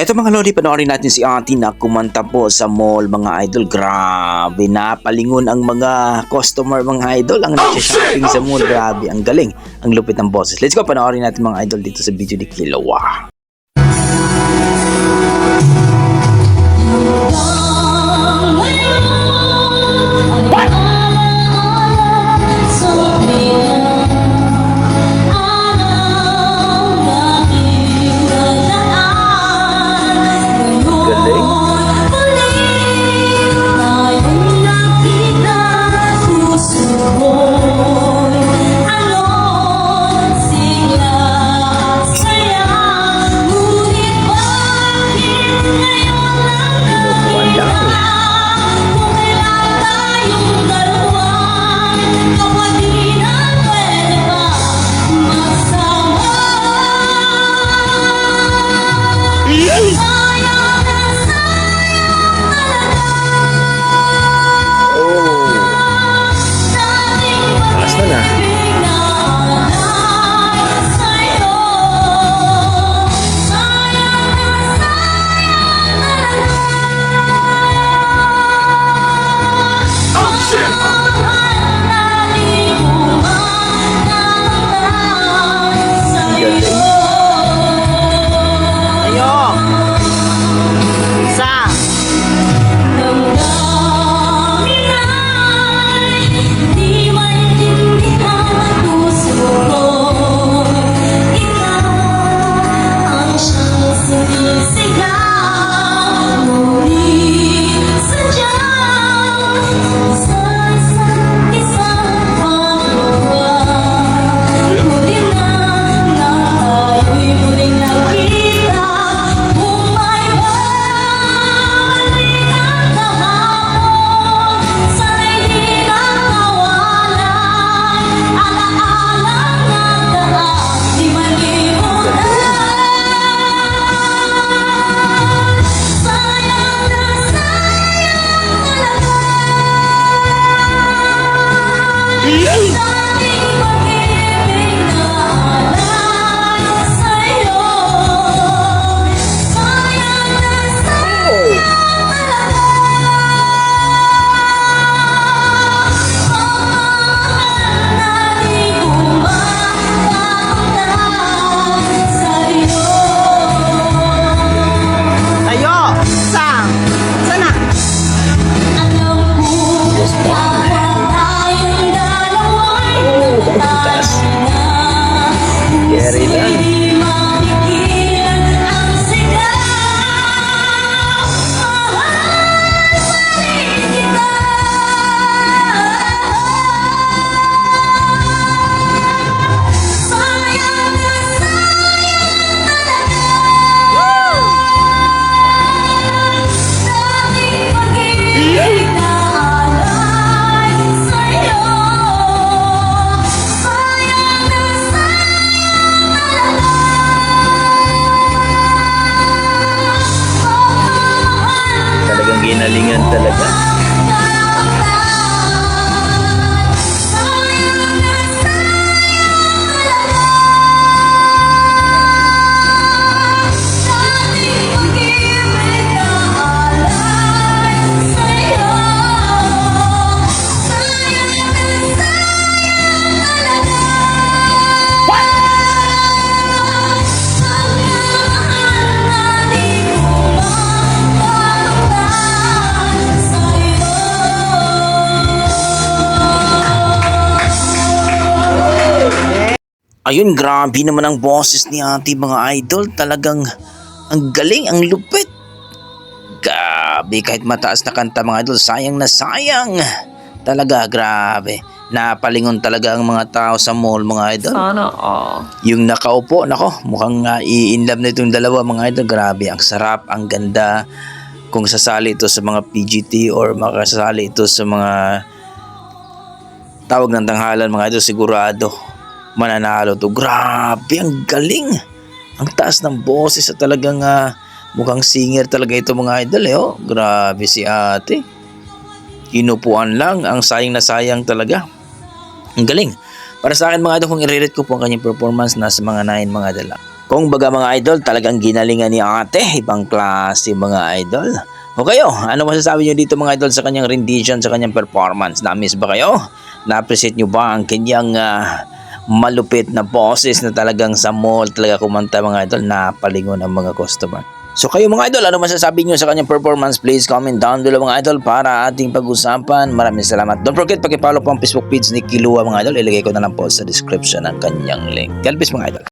Eto mga lodi, panoorin natin si Ate na kumanta po sa mall mga idol. Grabe, napalingon ang mga customer mga idol. Ang nagsha-shopping sa mall, grabe, ang galing. Ang lupit ng boses. Let's go, panoorin natin mga idol dito sa video ni Kilawa. Ginalingan talaga. Ayun, grabe naman ang boses ni Ate mga idol. Talagang ang galing, ang lupit. Grabe, kahit mataas na kanta mga idol, sayang na sayang. Talaga, grabe. Napalingon talaga ang mga tao sa mall mga idol. Sana all. Yung nakaupo, nako, mukhang i-inlove na itong dalawa mga idol. Grabe, ang sarap, ang ganda. Kung sasali ito sa mga PGT or makasasali ito sa mga tawag ng tanghalan mga idol, sigurado mananalo to. Grabe, ang galing. Ang taas ng boses at talagang mukhang singer talaga ito mga idol oh. Grabe si Ate. Inupuan lang, ang sayang na sayang talaga. Ang galing. Para sa akin mga idol, kung i-rate ko po ang kanyang performance, nasa mga 9 mga idol. Kung baga mga idol, talagang ginalingan ni ate, ibang klase mga idol. O kayo, ano masasabi nyo dito mga idol sa kanyang rendition, sa kanyang performance? Na-miss ba kayo? Na-appreciate nyo ba ang kanyang malupit na boses na talagang sa mall talaga kumanta mga idol, napalingon ang mga customer? So kayo mga idol, ano masasabi nyo sa kanyang performance? Please comment down below mga idol para ating pag-usapan. Maraming salamat. Don't forget, pag-follow po ang Facebook page ni Kilua mga idol. Ilagay ko na lang po sa description ang kanyang link. God bless mga idol.